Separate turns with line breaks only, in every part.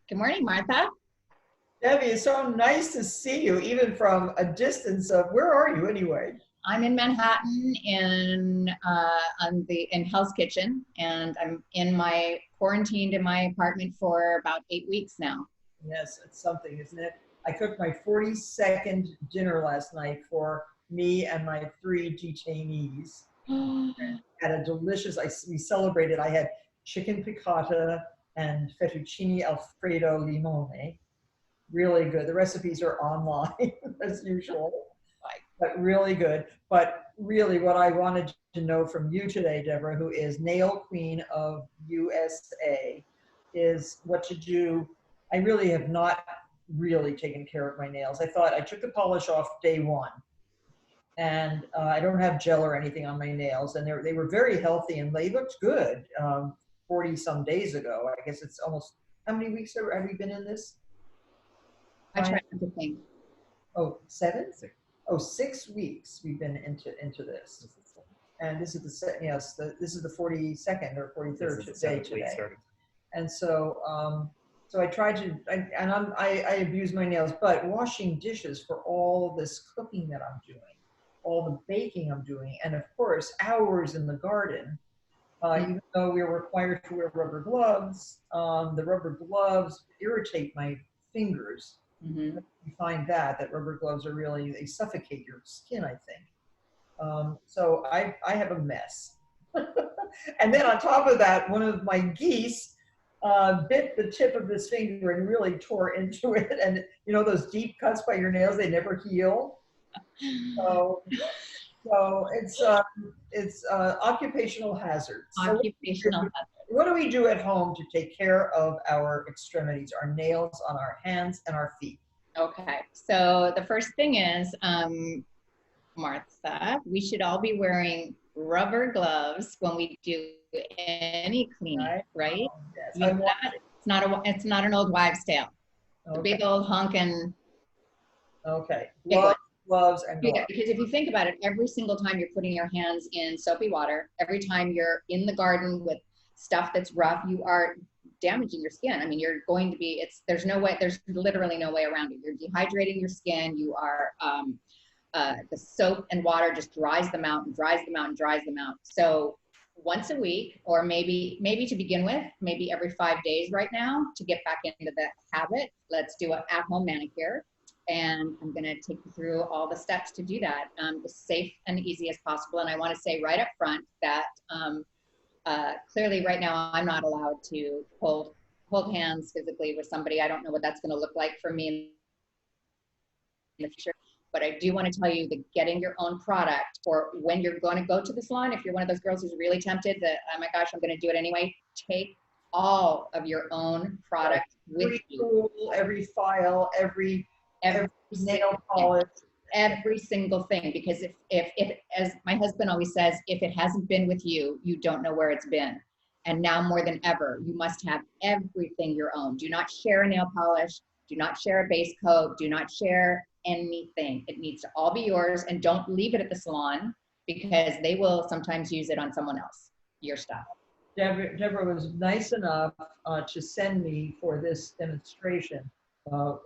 Good morning, Martha.
Debbie, it's so nice to see you, even from a distance of, where are you anyway?
I'm in Manhattan in Hell's Kitchen, and I'm quarantined in my apartment for about 8 weeks now.
Yes, it's something, isn't it? I cooked my 42nd dinner last night for me and my 3 detainees. Had a delicious, we celebrated, I had chicken piccata and fettuccine Alfredo limone. Really good. The recipes are online as usual, but really good. But really what I wanted to know from you today, Deborah, who is nail queen of USA, is what to do. I really have not really taken care of my nails. I thought I took the polish off day one, and I don't have gel or anything on my nails, and they were very healthy and they looked good 40 some days ago. I guess it's almost, how many weeks have we been in this?
I try not to think.
Oh, 7? Oh, 6 weeks we've been into this. And this is this is the 42nd or 43rd day today. And so so I tried to, I abuse my nails, but washing dishes for all this cooking that I'm doing, all the baking I'm doing, and of course hours in the garden. Even though we're required to wear rubber gloves, the rubber gloves irritate my fingers.
Mm-hmm.
You find that rubber gloves are really, they suffocate your skin, I think. So I have a mess. And then on top of that, one of my geese bit the tip of his finger and really tore into it. And you know, those deep cuts by your nails, they never heal. So it's occupational hazard.
Occupational hazard.
What do we do at home to take care of our extremities, our nails on our hands and our feet?
Okay, so the first thing is, Martha, we should all be wearing rubber gloves when we do any cleaning, right?
Oh, yes.
It's not an old wives' tale.
Okay.
The big old honkin'.
Okay. Gloves and gloves.
Yeah, because if you think about it, every single time you're putting your hands in soapy water, every time you're in the garden with stuff that's rough, you are damaging your skin. I mean, you're going to be, there's literally no way around it. You're dehydrating your skin. You are, the soap and water just dries them out and dries them out and dries them out. So once a week, or maybe to begin with, maybe every 5 days right now, to get back into the habit, let's do an at-home manicure. And I'm going to take you through all the steps to do that as safe and easy as possible. And I want to say right up front that clearly right now I'm not allowed to hold hands physically with somebody. I don't know what that's going to look like for me in the future. But I do want to tell you that getting your own product, or when you're going to go to the salon, if you're one of those girls who's really tempted that, oh my gosh, I'm going to do it anyway, take all of your own product with you.
Every file, every nail polish,
every single thing, because if as my husband always says, if it hasn't been with you, you don't know where it's been. And now more than ever, you must have everything your own. Do not share a nail polish. Do not share a base coat. Do not share anything. It needs to all be yours, and don't leave it at the salon because they will sometimes use it on someone else, your stuff.
Deborah was nice enough to send me for this demonstration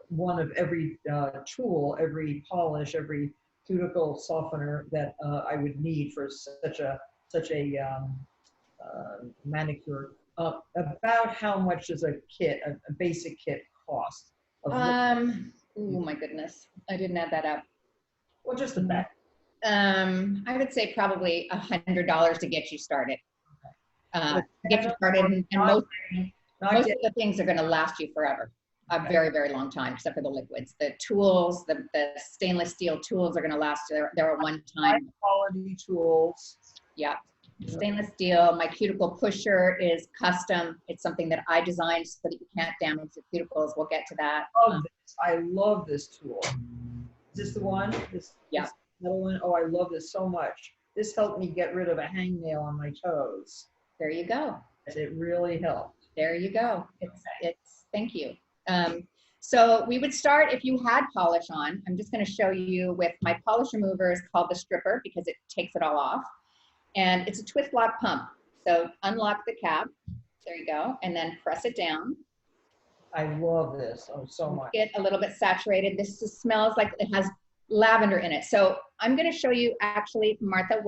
one of every tool, every polish, every cuticle softener that I would need for such a manicure. About how much does a basic kit cost?
Oh my goodness, I didn't add that up.
Well, just a bit.
I would say probably $100 to get you started. Get you started, and most of the things are going to last you forever. A very, very long time, except for the liquids. The tools, the stainless steel tools are going to last. They're a one-time.
High quality tools.
Yeah. Stainless steel. My cuticle pusher is custom. It's something that I designed so that you can't damage the cuticles. We'll get to that.
I love this tool. Is this the one?
Yeah.
This metal one? Oh, I love this so much. This helped me get rid of a hangnail on my toes.
There you go.
It really helped.
There you go. Thank you. So we would start, if you had polish on, I'm just going to show you with my polish remover. Is called the stripper because it takes it all off. And it's a twist lock pump. So unlock the cap. There you go. And then press it down.
I love this so much.
Get a little bit saturated. This just smells like it has lavender in it. So I'm going to show you actually, Martha,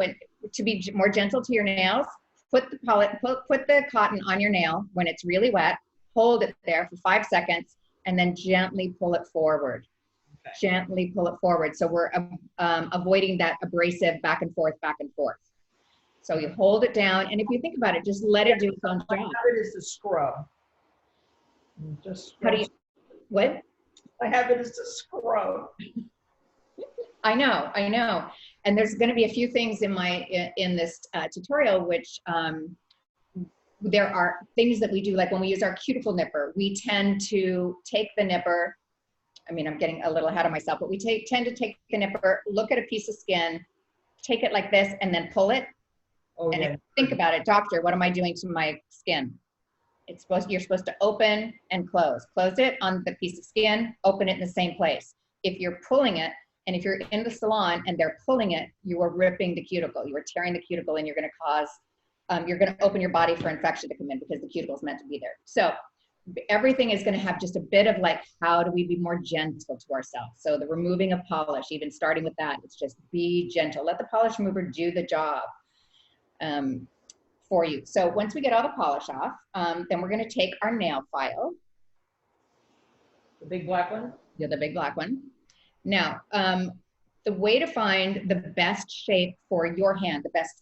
to be more gentle to your nails, put the cotton on your nail when it's really wet, hold it there for 5 seconds, and then gently pull it forward. Okay. Gently pull it forward. So we're avoiding that abrasive back and forth, back and forth. So you hold it down, and if you think about it, just let it do its own job.
My habit is to scrub. Just
how do you, what?
My habit is to scrub.
I know. And there's going to be a few things in this tutorial, which there are things that we do, like when we use our cuticle nipper, we tend to take the nipper. I mean, I'm getting a little ahead of myself, but we tend to take the nipper, look at a piece of skin, take it like this, and then pull it. Oh, and if you think about it, doctor, what am I doing to my skin? You're supposed to open and close. Close it on the piece of skin, open it in the same place. If you're pulling it, and if you're in the salon and they're pulling it, you are ripping the cuticle. You are tearing the cuticle, and you're going to open your body for infection to come in, because the cuticle is meant to be there. So everything is going to have just a bit of like, how do we be more gentle to ourselves? So the removing of polish, even starting with that, it's just be gentle. Let the polish remover do the job for you. So once we get all the polish off, then we're going to take our nail file.
The big black one?
Yeah, the big black one. Now, the way to find the best shape for your hand, the best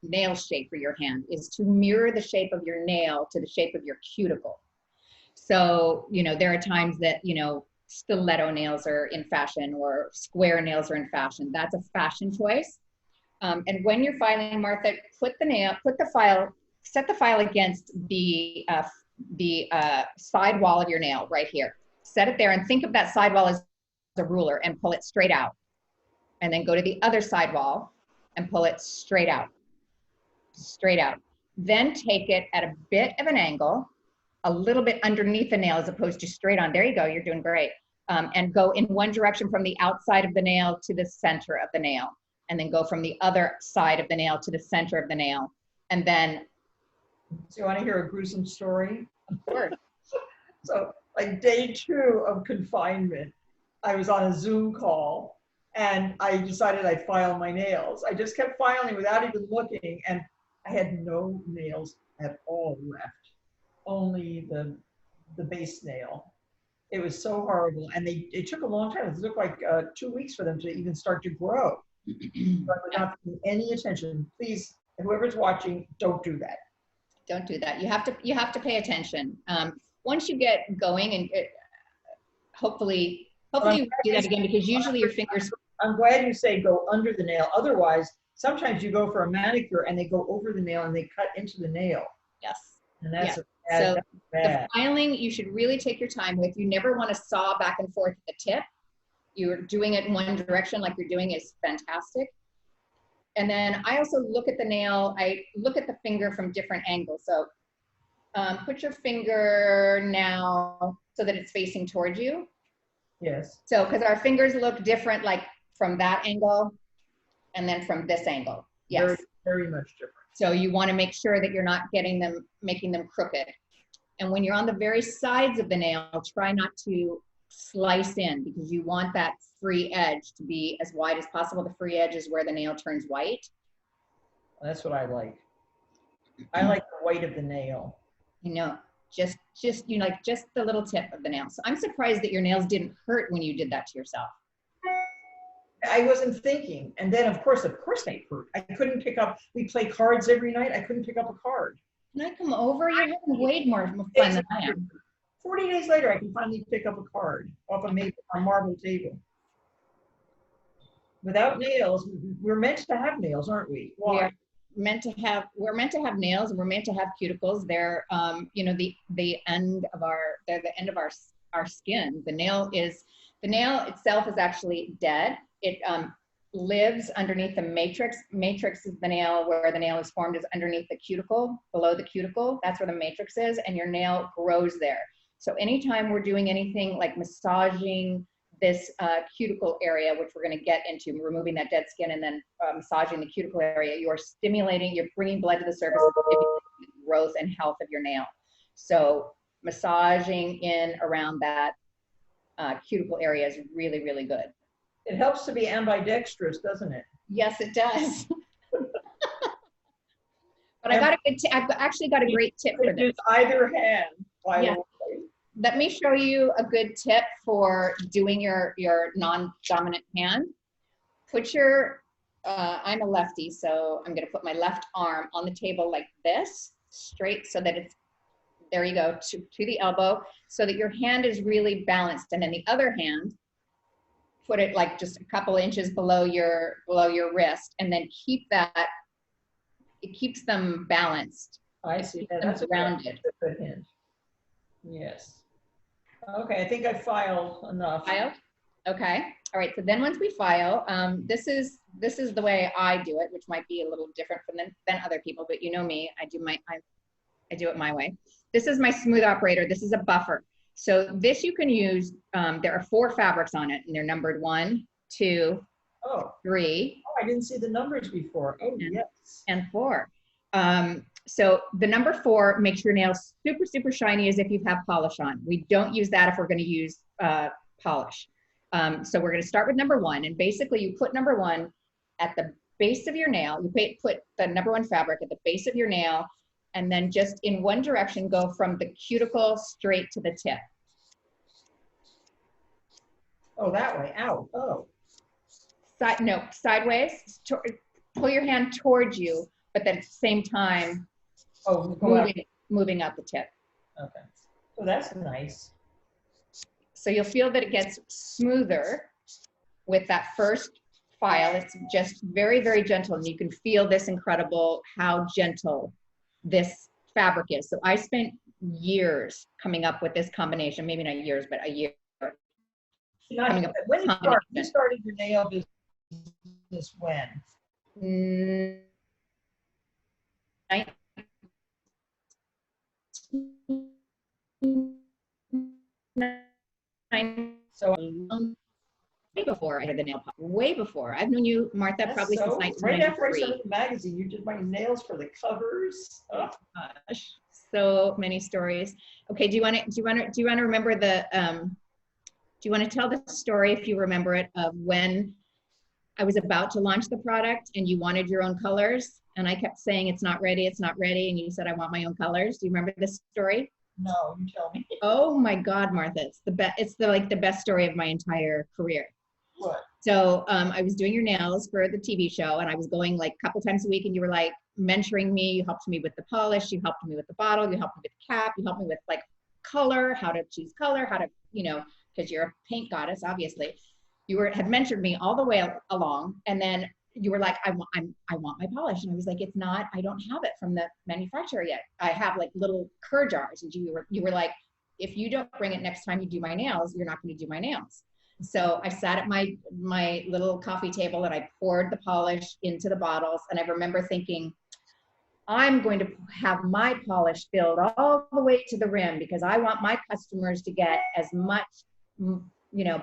nail shape for your hand, is to mirror the shape of your nail to the shape of your cuticle. So, there are times that, stiletto nails are in fashion, or square nails are in fashion. That's a fashion choice. And when you're filing, Martha, set the file against the side wall of your nail right here. Set it there and think of that side wall as a ruler, and pull it straight out. And then go to the other side wall and pull it straight out. Straight out. Then take it at a bit of an angle, a little bit underneath the nail as opposed to straight on. There you go, you're doing great. And go in one direction from the outside of the nail to the center of the nail. And then go from the other side of the nail to the center of the nail. And then.
So you want to hear a gruesome story?
Of course.
So like day 2 of confinement, I was on a Zoom call, and I decided I'd file my nails. I just kept filing without even looking, and I had no nails at all left, only the base nail. It was so horrible, and it took a long time. It took like 2 weeks for them to even start to grow. But without paying any attention, please, whoever's watching, don't do that.
Don't do that. You have to pay attention. Once you get going, and hopefully you do that again, because usually your fingers.
I'm glad you say go under the nail. Otherwise, sometimes you go for a manicure and they go over the nail and they cut into the nail.
Yes.
And that's
bad. So
bad.
The filing, you should really take your time with. You never want to saw back and forth at the tip. You're doing it in one direction like you're doing is fantastic. And then I also look at the nail. I look at the finger from different angles. So put your finger now so that it's facing towards you.
Yes.
So, because our fingers look different, like from that angle and then from this angle. Yes.
Very, very much different.
So you want to make sure that you're not making them crooked. And when you're on the very sides of the nail, try not to slice in, because you want that free edge to be as wide as possible. The free edge is where the nail turns white.
That's what I like. I like the white of the nail.
Just the little tip of the nail. So I'm surprised that your nails didn't hurt when you did that to yourself.
I wasn't thinking. And then of course they hurt. I couldn't pick up, we play cards every night. I couldn't pick up a card.
Can I come over? You're having way more fun than I am.
40 days later, I can finally pick up a card off a marble table. Without nails, we're meant to have nails, aren't we? Why?
We're meant to have nails, and we're meant to have cuticles. They're the end of our skin. The nail itself is actually dead. It lives underneath the matrix. Matrix is the nail, where the nail is formed, is underneath the cuticle, below the cuticle. That's where the matrix is, and your nail grows there. So anytime we're doing anything like massaging this cuticle area, which we're going to get into, removing that dead skin and then massaging the cuticle area, you're bringing blood to the surface, and stimulating the growth and health of your nail. So massaging in around that cuticle area is really, really good.
It helps to be ambidextrous, doesn't it?
Yes, it does. But I've actually got a great tip for this.
Use either hand.
Yeah. Let me show you a good tip for doing your non-dominant hand. Put your, I'm a lefty, so I'm gonna put my left arm on the table like this, straight, so that it's, there you go, to the elbow, so that your hand is really balanced. And then the other hand, put it like just a couple inches below your wrist, and then keep that, it keeps them balanced.
I see that. That's
rounded.
A good hint. Yes. Okay, I think I filed enough.
Filed? Okay. All right. So then once we file, this is the way I do it, which might be a little different from than other people, but you know me, I do it my way. This is my smooth operator. This is a buffer. So this you can use, there are 4 fabrics on it, and they're numbered 1, 2, 3.
Oh, I didn't see the numbers before. Oh, yes.
And 4. So the number 4 makes your nails super, super shiny as if you have polish on. We don't use that if we're going to use polish. So we're going to start with number 1. And basically you put number 1 at the base of your nail. You put the number 1 fabric at the base of your nail, and then just in one direction, go from the cuticle straight to the tip.
Oh, that way. Ow. Oh.
No, sideways. Pull your hand towards you, but then at the same time, moving out the tip.
Okay. So that's nice.
So you'll feel that it gets smoother with that first file. It's just very, very gentle, and you can feel this incredible, how gentle this fabric is. So I spent years coming up with this combination, maybe not years, but a year.
When you started your nail business when? So
way before I had the nail polish, way before. I've known you, Martha, probably since 1993.
Right after I started the magazine, you did my nails for the covers. Oh
gosh, so many stories. Okay, do you want to remember the? Do you want to tell the story, if you remember it, of when I was about to launch the product and you wanted your own colors, and I kept saying it's not ready, and you said I want my own colors. Do you remember this story?
No, you tell me.
Oh my God, Martha, it's the best. It's the best story of my entire career.
What?
So I was doing your nails for the TV show, and I was going like a couple times a week, and you were like mentoring me. You helped me with the polish, you helped me with the bottle, you helped me with the cap, you helped me with like color, how to choose color, how to, because you're a paint goddess, obviously. You had mentored me all the way along, and then you were like, I want my polish. And I was like, it's not, I don't have it from the manufacturer yet. I have like little cur jars. And you were like, if you don't bring it next time you do my nails, you're not going to do my nails. So I sat at my little coffee table and I poured the polish into the bottles. And I remember thinking, I'm going to have my polish filled all the way to the rim, because I want my customers to get as much,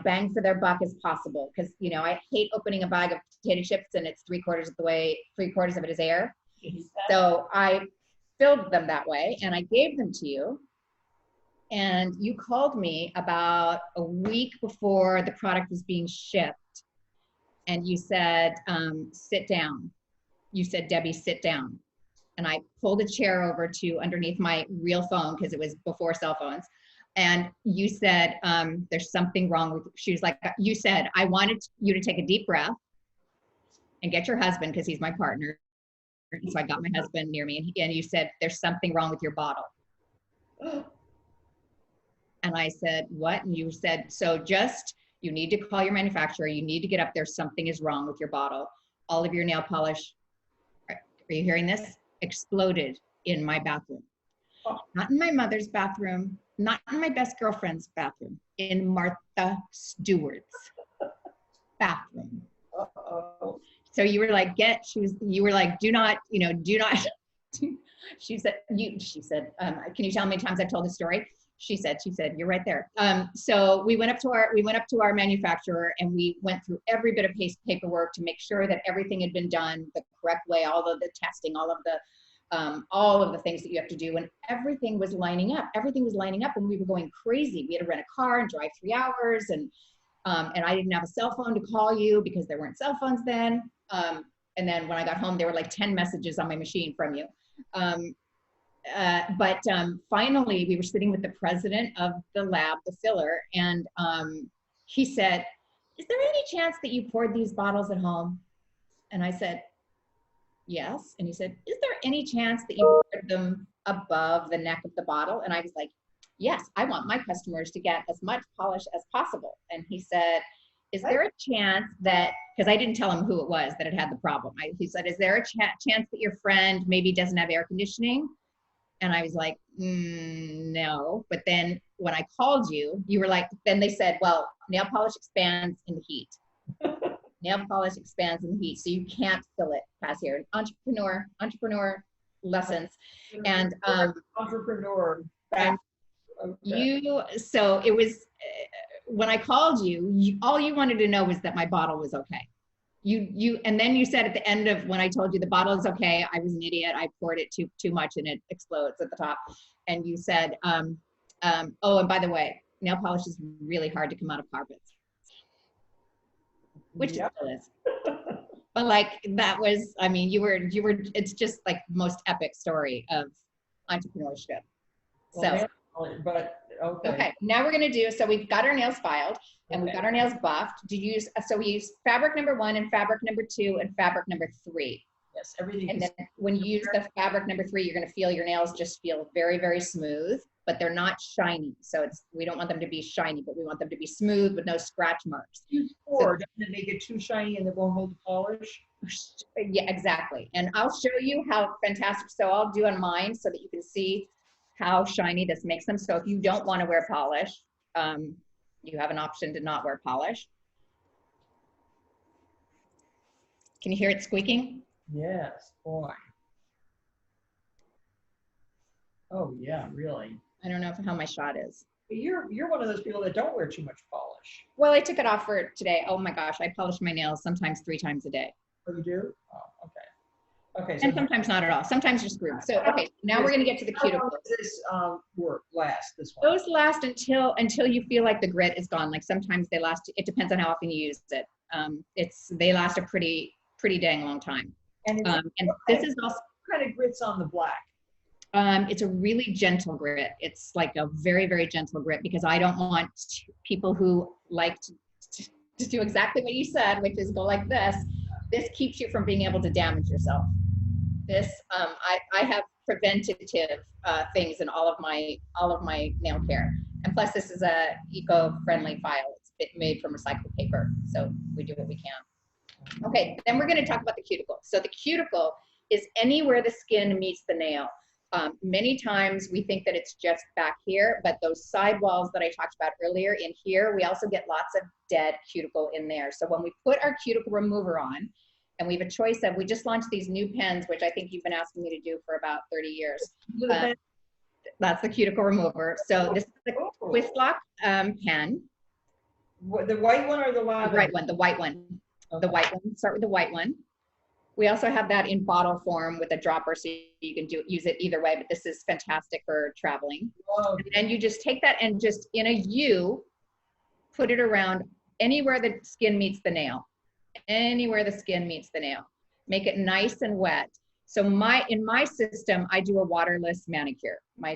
bang for their buck as possible. Because, I hate opening a bag of potato chips and it's 3/4 of it is air. So I filled them that way and I gave them to you. And you called me about a week before the product was being shipped. And you said, sit down. You said, Debbie, sit down. And I pulled a chair over to underneath my real phone, because it was before cell phones. And you said, there's something wrong with, she was like, you said, I wanted you to take a deep breath and get your husband, because he's my partner. And so I got my husband near me, and you said, there's something wrong with your bottle. And I said, what? And you said, so you need to call your manufacturer. You need to get up there. Something is wrong with your bottle. All of your nail polish, are you hearing this? Exploded in my bathroom. Not in my mother's bathroom, not in my best girlfriend's bathroom, in Martha Stewart's bathroom. So you were like, you were like, do not. She said, can you tell me how many times I've told this story? She said, you're right there. So we went up to our manufacturer, and we went through every bit of paperwork to make sure that everything had been done the correct way, all of the testing, all of the all of the things that you have to do, and everything was lining up. Everything was lining up, and we were going crazy. We had to rent a car and drive 3 hours, and I didn't have a cell phone to call you because there weren't cell phones then. And then when I got home, there were like 10 messages on my machine from you. But finally, we were sitting with the president of the lab, the filler, and he said, "Is there any chance that you poured these bottles at home?" And I said, "Yes." And he said, "Is there any chance that you poured them above the neck of the bottle?" And I was like, "Yes, I want my customers to get as much polish as possible." And he said, "Is there a chance that," because I didn't tell him who it was that had the problem. He said, "Is there a chance that your friend maybe doesn't have air conditioning?" And I was like, no. But then when I called you, you were like, then they said, "Well, nail polish expands in the heat." Nail polish expands in the heat, so you can't fill it past here. Entrepreneur lessons. And
entrepreneur.
And so it was, when I called you, all you wanted to know was that my bottle was okay. And then you said at the end of when I told you the bottle is okay, I was an idiot. I poured it too much and it explodes at the top. And you said, oh, and by the way, nail polish is really hard to come out of carpets, which it still is. But like, that was, I mean, you were, it's just like most epic story of entrepreneurship. So,
but
okay, now we're going to do, so we've got our nails filed and we've got our nails buffed. So we use fabric number 1 and fabric number 2 and fabric number 3.
Yes, everything.
And then when you use the fabric number 3, you're going to feel your nails just feel very, very smooth, but they're not shiny. So we don't want them to be shiny, but we want them to be smooth with no scratch marks.
Or doesn't it make it too shiny and they won't hold the polish?
Yeah, exactly. And I'll show you how fantastic. So I'll do on mine so that you can see how shiny this makes them. So if you don't want to wear polish, you have an option to not wear polish. Can you hear it squeaking?
Yes, boy. Oh yeah, really.
I don't know how my shot is.
But you're one of those people that don't wear too much polish.
Well, I took it off for today. Oh my gosh, I polish my nails sometimes 3 times a day.
Oh, you do? Oh, okay. Okay.
So and sometimes not at all. Sometimes you're screwed. So okay, now we're going to get to the cuticles.
How long does this work last? This one.
Those last until you feel like the grit is gone. Like sometimes they last. It depends on how often you use it. They last a pretty dang long time.
And
this is also
what kind of grits on the black.
It's a really gentle grit. It's like a very, very gentle grit because I don't want people who like to do exactly what you said, which is go like this. This keeps you from being able to damage yourself. This, I have preventative things in all of my nail care. And plus this is a eco-friendly file. It's made from recycled paper. So we do what we can. Okay, then we're gonna talk about the cuticle. So the cuticle is anywhere the skin meets the nail. Many times we think that it's just back here, but those side walls that I talked about earlier in here, we also get lots of dead cuticle in there. So when we put our cuticle remover on, and we have a choice of, we just launched these new pens, which I think you've been asking me to do for about 30 years. That's the cuticle remover. So this is the twist lock pen.
The white one or the lavender?
The right one, the white one. Okay. The white one, start with the white one. We also have that in bottle form with a dropper, so you can use it either way, but this is fantastic for traveling. Whoa. And then you just take that and just in a U, put it around anywhere the skin meets the nail. Anywhere the skin meets the nail. Make it nice and wet. So in my system, I do a waterless manicure. My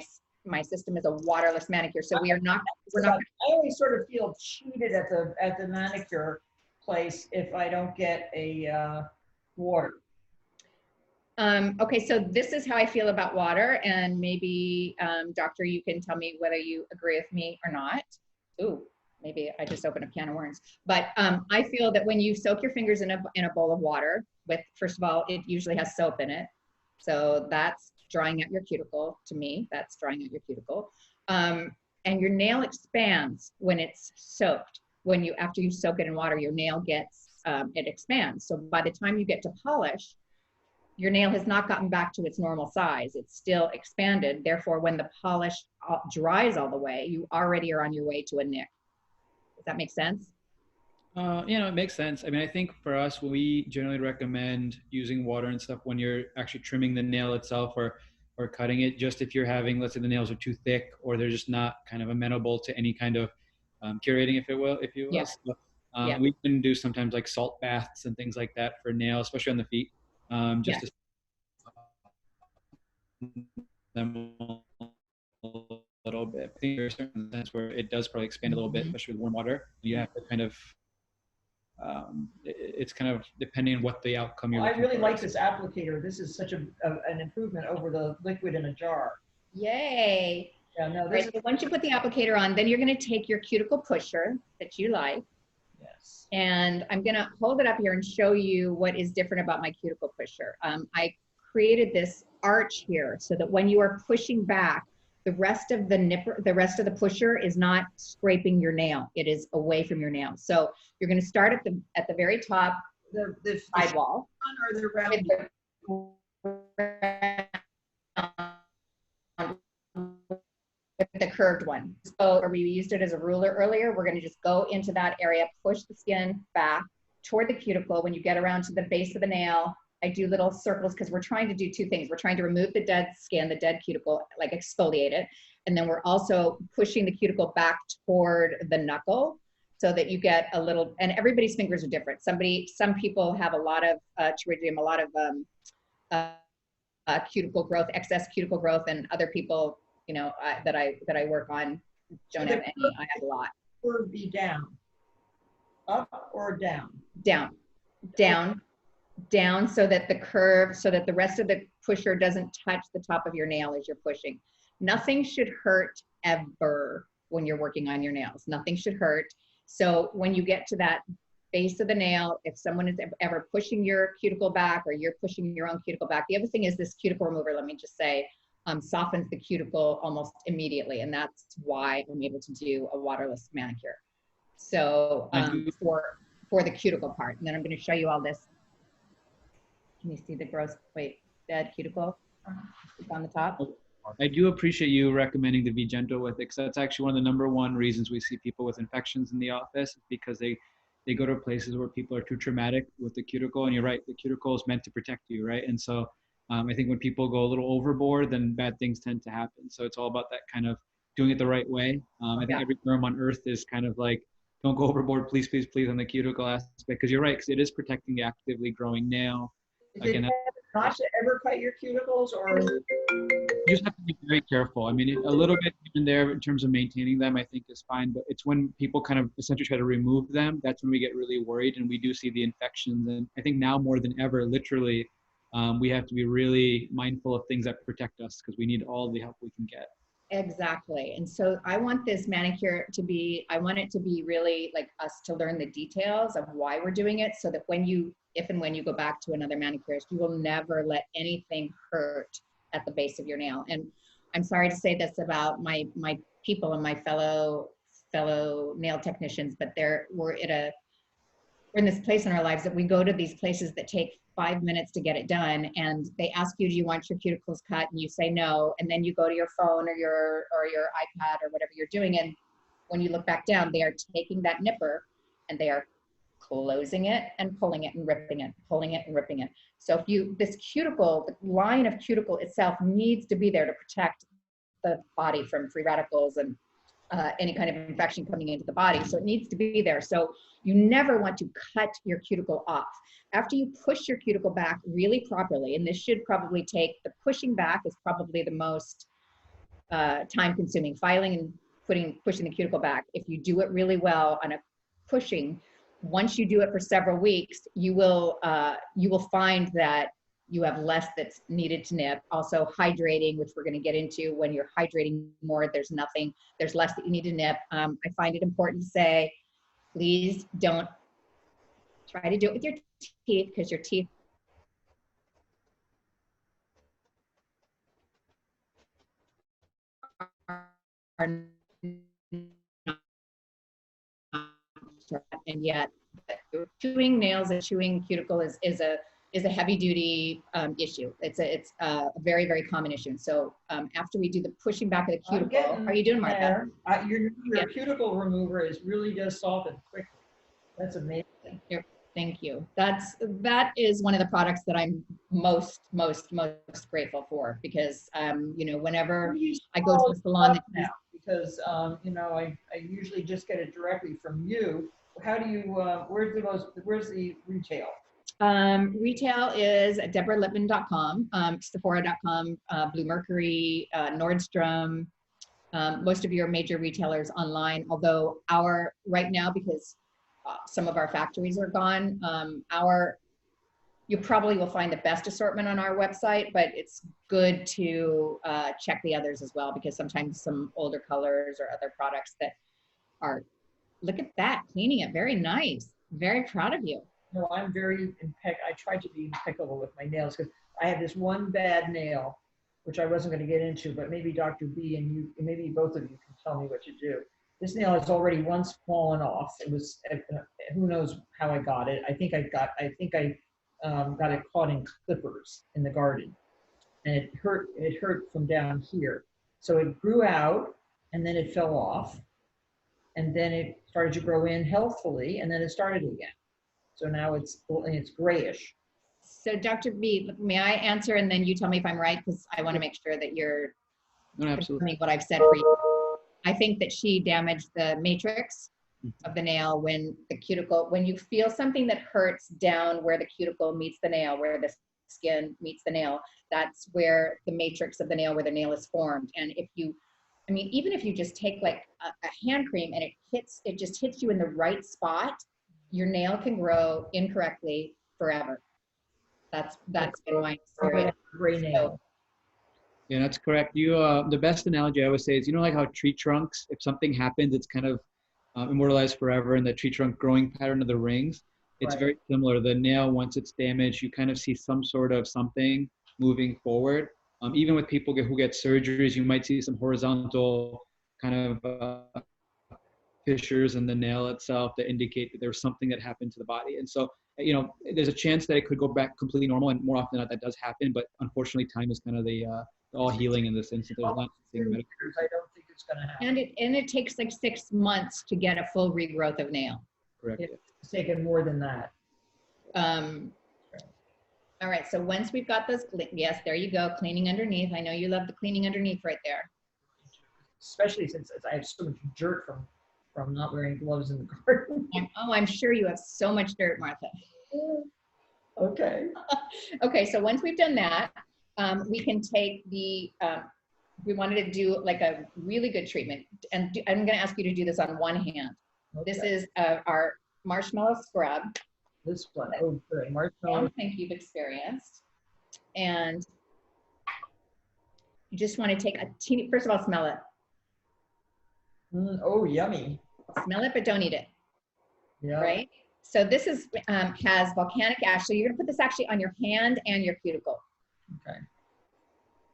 system is a waterless manicure. So we're not.
I always sort of feel cheated at the manicure place if I don't get a water.
Okay, so this is how I feel about water, and maybe Doctor, you can tell me whether you agree with me or not. Ooh, maybe I just opened a can of worms. But I feel that when you soak your fingers in a bowl of water with, first of all, it usually has soap in it, so that's drying out your cuticle. To me, that's drying out your cuticle, and your nail expands when it's soaked. After you soak it in water, your nail gets it expands. So by the time you get to polish, your nail has not gotten back to its normal size. It's still expanded. Therefore, when the polish dries all the way, you already are on your way to a nick. Does that make sense?
You know, it makes sense. I mean, I think for us, we generally recommend using water and stuff when you're actually trimming the nail itself or cutting it. Just if you're having, let's say, the nails are too thick or they're just not kind of amenable to any kind of curating, if you will.
Yeah.
So,
Yeah.
we can do sometimes like salt baths and things like that for nails, especially on the feet,
Yeah.
just to them a little bit. I think there's a certain sense where it does probably expand a little bit,
Mhm.
especially with warm water. You have to kind of it's kind of depending on what the outcome you're
Well, I
looking
really
for
like
is.
this applicator. This is such an improvement over the liquid in a jar.
Yay.
Yeah, no,
All
this
right,
is,
so once you put the applicator on, then you're going to take your cuticle pusher that you like,
yes.
and I'm going to hold it up here and show you what is different about my cuticle pusher. I created this arch here so that when you are pushing back, the rest of the pusher is not scraping your nail. It is away from your nail. So you're going to start at the very top
The
sidewall
or the round.
With the curved one. So where we used it as a ruler earlier, we're going to just go into that area, push the skin back toward the cuticle. When you get around to the base of the nail, I do little circles because we're trying to do two things. We're trying to remove the dead skin, the dead cuticle, like exfoliate it. And then we're also pushing the cuticle back toward the knuckle so that you get a little, and everybody's fingers are different. Some people have a lot of pterygium, a lot of cuticle growth, excess cuticle growth, and other people, you know, that I work on don't have any. I have a lot.
Or be down, up or down?
Down, down, down, so that the rest of the pusher doesn't touch the top of your nail as you're pushing. Nothing should hurt ever when you're working on your nails. Nothing should hurt. So when you get to that base of the nail, if someone is ever pushing your cuticle back or you're pushing your own cuticle back, the other thing is this cuticle remover, let me just say, softens the cuticle almost immediately. And that's why I'm able to do a waterless manicure. So for the cuticle part. And then I'm going to show you all this. Can you see the gross, dead cuticle on the top?
I do appreciate you recommending to be gentle with it, because that's actually one of the #1 reasons we see people with infections in the office, because they go to places where people are too traumatic with the cuticle. And you're right, the cuticle is meant to protect you, right? And so I think when people go a little overboard, then bad things tend to happen. So it's all about that kind of doing it the right way. I think every derm on earth is kind of like, don't go overboard, please, please, please, on the cuticle aspect, because you're right, because it is protecting the actively growing nail.
Again, not to ever cut your cuticles, or
you just have to be very careful. I mean, a little bit here and there in terms of maintaining them, I think is fine. But it's when people kind of essentially try to remove them, that's when we get really worried, and we do see the infections. And I think now more than ever, literally, we have to be really mindful of things that protect us, because we need all the help we can get.
Exactly. And so I want this manicure to be, I want it to be really like us to learn the details of why we're doing it, so that if and when you go back to another manicurist, you will never let anything hurt at the base of your nail. And I'm sorry to say this about my people and my fellow nail technicians, but we're in this place in our lives that we go to these places that take 5 minutes to get it done, and they ask you, do you want your cuticles cut? And you say no, and then you go to your phone or your iPad or whatever you're doing, and when you look back down, they are taking that nipper and they are closing it and pulling it and ripping it, pulling it and ripping it. So this cuticle, the line of cuticle itself needs to be there to protect the body from free radicals and any kind of infection coming into the body. So it needs to be there. So you never want to cut your cuticle off. After you push your cuticle back really properly, and this should probably take, the pushing back is probably the most time consuming, filing and pushing the cuticle back. If you do it really well on a pushing, once you do it for several weeks, you will find that you have less that's needed to nip. Also hydrating, which we're going to get into. When you're hydrating more, there's less that you need to nip. I find it important to say, please don't try to do it with your teeth, because your teeth are not, and yet chewing nails and chewing cuticle is a heavy duty issue. It's a very, very common issue. So after we do the pushing back of the cuticle, how are you doing, Martha?
your cuticle remover really does soften quickly. That's amazing.
Thank you. That is one of the products that I'm most grateful for, because whenever I go to the salon
now, because I usually just get it directly from you. How do you where's the retail?
Retail is at DeborahLippmann.com, Sephora.com, Blue Mercury, Nordstrom, most of your major retailers online, although right now, because some of our factories are gone, you probably will find the best assortment on our website, but it's good to check the others as well, because sometimes some older colors or other products that are, look at that, cleaning it, very nice. Very proud of you.
No, I'm very I try to be impeccable with my nails, because I have this one bad nail, which I wasn't going to get into, but maybe Dr. B and you, maybe both of you can tell me what to do. This nail has already once fallen off. It was, who knows how I got it. I think I got it caught in clippers in the garden, and it hurt from down here. So it grew out, and then it fell off, and then it started to grow in healthfully, and then it started again. So now it's grayish.
So Dr. B, may I answer, and then you tell me if I'm right, because I want to make sure that you're confirming what I've said for you. I think that she damaged the matrix of the nail when you feel something that hurts down where the cuticle meets the nail, where the skin meets the nail, that's where the matrix of the nail, where the nail is formed. And even if you just take like a hand cream and it just hits you in the right spot, your nail can grow incorrectly forever. That's been my experience.
Gray nail.
Yeah, that's correct. The best analogy I always say is, like how tree trunks, if something happens, it's kind of immortalized forever in the tree trunk growing pattern of the rings. It's
Right.
very similar. The nail, once it's damaged, you kind of see some sort of something moving forward. Even with people who get surgeries, you might see some horizontal kind of fissures in the nail itself that indicate that there's something that happened to the body. And so, there's a chance that it could go back completely normal, and more often than not that does happen. But unfortunately, time is kind of the all healing in this instance. There's not
I don't think it's going to happen.
And it takes like 6 months to get a full regrowth of nail.
correct.
It's taken more than that.
All right, so once we've got those, yes, there you go, cleaning underneath. I know you love the cleaning underneath right there.
Especially since I have so much dirt from not wearing gloves in the garden.
Oh, I'm sure you have so much dirt, Martha.
Okay.
Okay, so once we've done that, we can take we wanted to do like a really good treatment. And I'm gonna ask you to do this on one hand. Okay. This is our marshmallow scrub.
This one, oh good, marshmallow.
I think you've experienced. And you just wanna take a teeny, first of all, smell it.
Oh, yummy.
Smell it, but don't eat it.
Yeah. Right?
So this is has volcanic ash. So you're gonna put this actually on your hand and your cuticle.
Okay.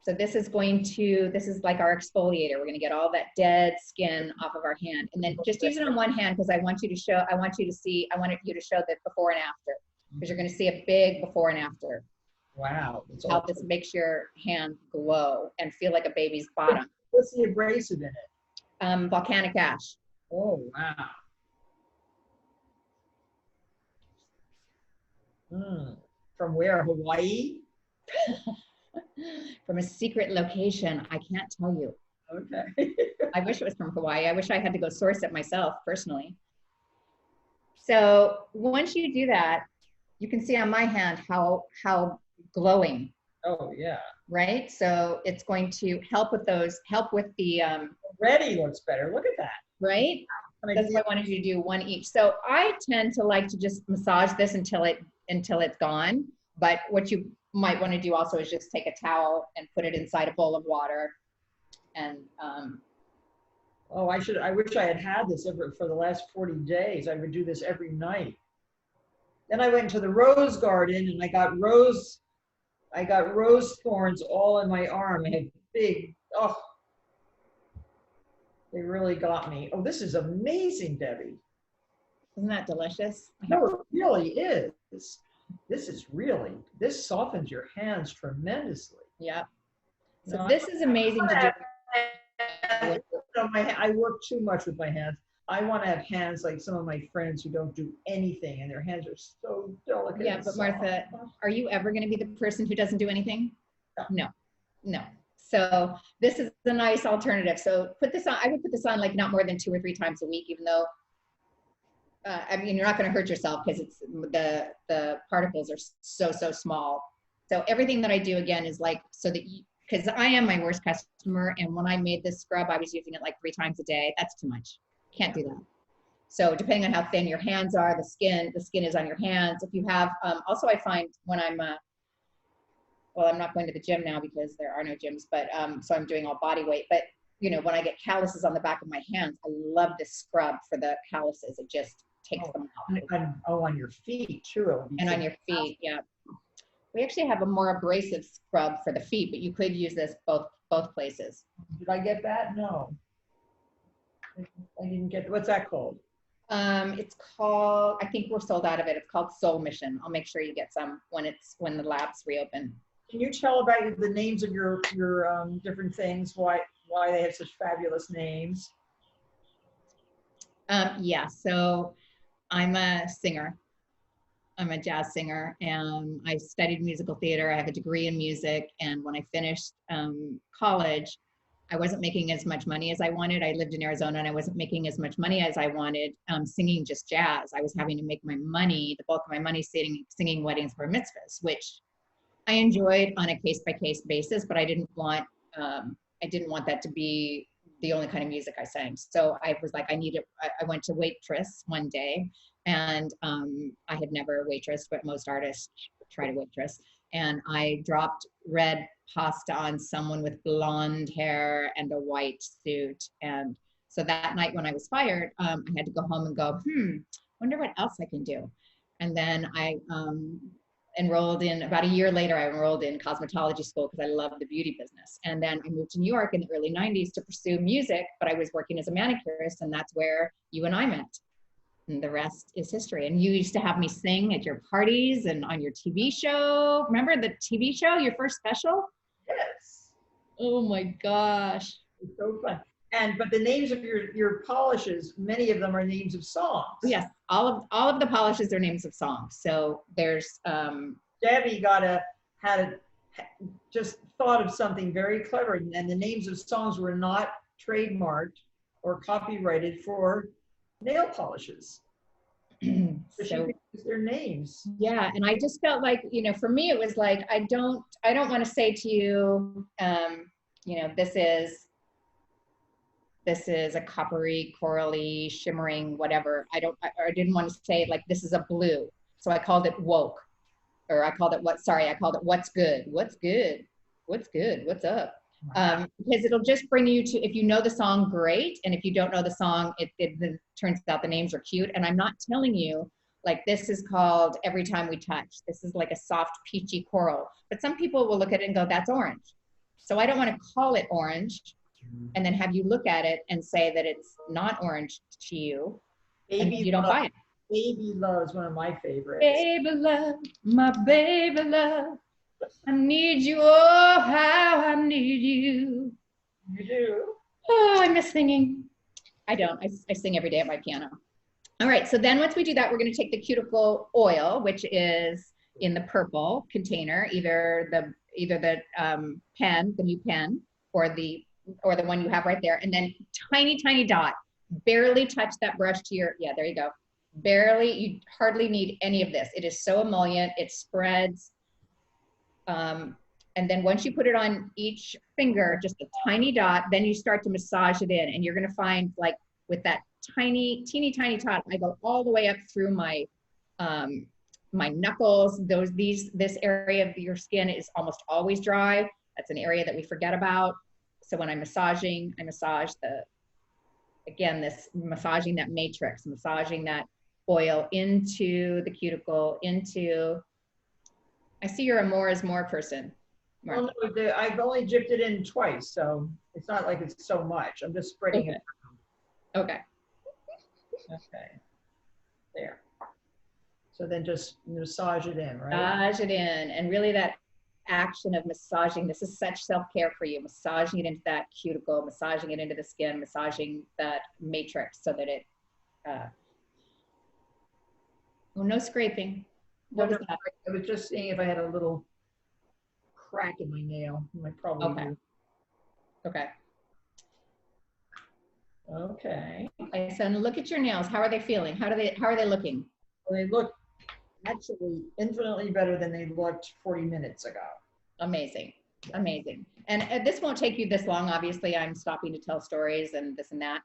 So this is like our exfoliator. We're gonna get all that dead skin off of our hand. And then just use it on one hand, because I want you to show the before and after. Because you're gonna see a big before and after.
Wow.
How this makes your hand glow and feel like a baby's bottom.
What's the abrasive in it?
Volcanic ash.
Oh, wow. From where? Hawaii?
From a secret location. I can't tell you.
Okay.
I wish it was from Hawaii. I wish I had to go source it myself personally. So once you do that, you can see on my hand how glowing.
Oh yeah.
Right? So it's going to help with the
already looks better. Look at that.
Right? That's why I wanted you to do one each. So I tend to like to just massage this until it's gone. But what you might want to do also is just take a towel and put it inside a bowl of water. And
oh, I wish I had this for the last 40 days. I would do this every night. Then I went to the rose garden and I got rose thorns all in my arm. I had big, they really got me. Oh, this is amazing, Debbie.
Isn't that delicious?
No, it really is. This softens your hands tremendously.
Yep. So this is amazing to do.
I work too much with my hands. I want to have hands like some of my friends who don't do anything, and their hands are so delicate.
Yeah,
and
but
soft.
Martha, are you ever going to be the person who doesn't do anything?
No.
No. So this is a nice alternative. So put this on. I would put this on like not more than 2 or 3 times a week, even though I mean, you're not going to hurt yourself because it's the particles are so small. So everything that I do again is like, so that because I am my worst customer, and when I made this scrub, I was using it like 3 times a day. That's too much. Can't do that. So depending on how thin your hands are, the skin is on your hands. If you have, also I find when I'm, well, I'm not going to the gym now because there are no gyms, but so I'm doing all body weight. But you know, when I get calluses on the back of my hands, I love this scrub for the calluses. It just takes them out.
On your feet too.
And on your feet, yeah. We actually have a more abrasive scrub for the feet, but you could use this both places.
Did I get that? No. I didn't get, what's that called?
It's called, I think we're sold out of it. It's called Soul Mission. I'll make sure you get some when the labs reopen.
Can you tell about the names of your different things? Why they have such fabulous names?
Yeah, so I'm a singer. I'm a jazz singer, and I studied musical theater. I have a degree in music, and when I finished college, I wasn't making as much money as I wanted. I lived in Arizona, and I wasn't making as much money as I wanted singing just jazz. I was having to make my money, the bulk of my money, singing weddings for mitzvahs, which I enjoyed on a case-by-case basis, but I didn't want that to be the only kind of music I sang. So I was like, I went to waitress one day, and I had never waitressed, but most artists try to waitress. And I dropped red pasta on someone with blonde hair and a white suit. And so that night when I was fired, I had to go home and go, wonder what else I can do. And then I enrolled in, about a year later, I enrolled in cosmetology school because I loved the beauty business. And then I moved to New York in the early 90s to pursue music, but I was working as a manicurist, and that's where you and I met. And the rest is history. And you used to have me sing at your parties and on your TV show. Remember the TV show, your first special?
Yes.
Oh my gosh.
It's so fun. But the names of your polishes, many of them are names of songs.
Yes, all of the polishes are names of songs. So there's
Debbie just thought of something very clever, and the names of songs were not trademarked or copyrighted for nail polishes. So she could use their names.
Yeah, and I just felt like, you know, for me it was like, I don't want to say to you, you know, this is a coppery, corally, shimmering, whatever. I didn't want to say like, this is a blue. So I called it woke, or I called it what's good. What's good? What's good? What's up? Because it'll just bring you to, if you know the song, great. And if you don't know the song, it turns out the names are cute. And I'm not telling you, like, this is called Every Time We Touch. This is like a soft, peachy coral. But some people will look at it and go, that's orange. So I don't want to call it orange and then have you look at it and say that it's not orange to you, and you don't buy it.
Baby Love is one of my favorites.
Baby love, my baby love, I need you, oh, how I need you.
You do?
Oh, I miss singing. I don't, I sing every day at my piano. All right, so then once we do that, we're gonna take the cuticle oil, which is in the purple container, either the pen, the new pen, or the one you have right there, and then tiny dot, barely touch that brush to your, yeah, there you go. Barely, you hardly need any of this. It is so emollient, it spreads. And then once you put it on each finger, just a tiny dot, then you start to massage it in, and you're gonna find, like, with that teeny tiny dot, I go all the way up through my my knuckles. This area of your skin is almost always dry. That's an area that we forget about. So when I'm massaging, I massage massaging that matrix, massaging that oil into the cuticle, I see you're a more is more person, Martha.
Well, no, I've only dipped it in twice, so it's not like it's so much. I'm just spreading it.
Okay.
Okay. There. So then just massage it in, right?
Massage it in, and really that action of massaging, this is such self-care for you, massaging it into that cuticle, massaging it into the skin, massaging that matrix so that it Oh, no scraping.
No,
What is
no,
that?
I was just seeing if I had a little crack in my nail. I probably
Okay.
do.
Okay.
Okay.
Okay, so look at your nails. How are they feeling? How are they looking?
Well, they look actually infinitely better than they looked 40 minutes ago.
Amazing. Amazing. And this won't take you this long. Obviously, I'm stopping to tell stories and this and that.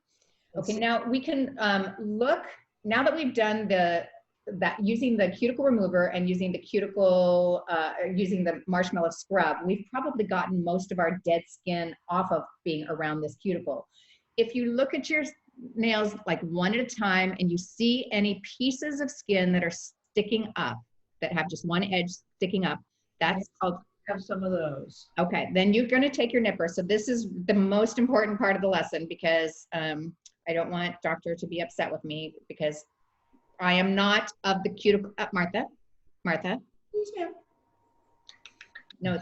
Okay, now we can look, now that we've done using the cuticle remover and using the cuticle, using the marshmallow scrub, we've probably gotten most of our dead skin off of being around this cuticle. If you look at your nails like one at a time and you see any pieces of skin that are sticking up, that have just one edge sticking up, that's called,
Have some of those.
okay, then you're going to take your nipper. So this is the most important part of the lesson, because I don't want doctor to be upset with me, because I am not of the cuticle. Martha.
Yes, ma'am.
No.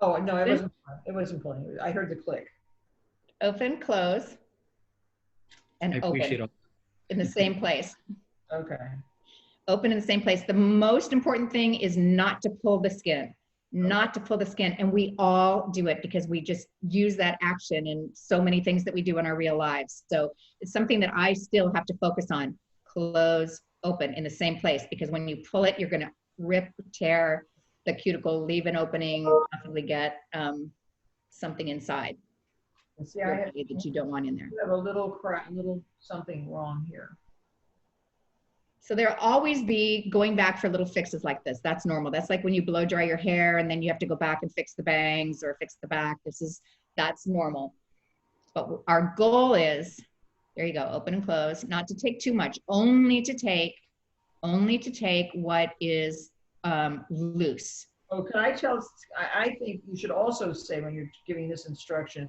Oh, no, it wasn't playing. I heard the click.
Open, close, and open in the same place.
Okay.
Open in the same place. The most important thing is not to pull the skin. Not to pull the skin. And we all do it because we just use that action in so many things that we do in our real lives. So it's something that I still have to focus on. Close, open in the same place, because when you pull it, you're going to rip, tear the cuticle, leave an opening, possibly get something inside.
See, I have,
that you don't want in there.
I have a little crack, a little something wrong here.
So there'll always be going back for little fixes like this. That's normal. That's like when you blow dry your hair and then you have to go back and fix the bangs or fix the back. That's normal. But our goal is, there you go, open and close, not to take too much, only to take what is loose.
Oh, can I tell, I think you should also say when you're giving this instruction,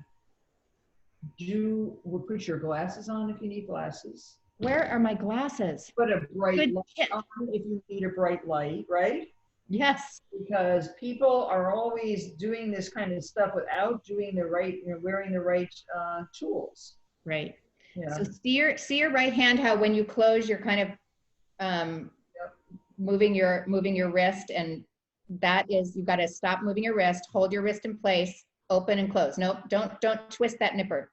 put your glasses on if you need glasses.
Where are my glasses?
Put a bright light on if you need a bright light, right?
Yes.
Because people are always doing this kind of stuff without doing the right, wearing the right tools.
Right.
Yeah.
So see your right hand, how when you close, you're kind of moving your wrist, and that is, you've got to stop moving your wrist, hold your wrist in place, open and close. Nope, don't twist that nipper.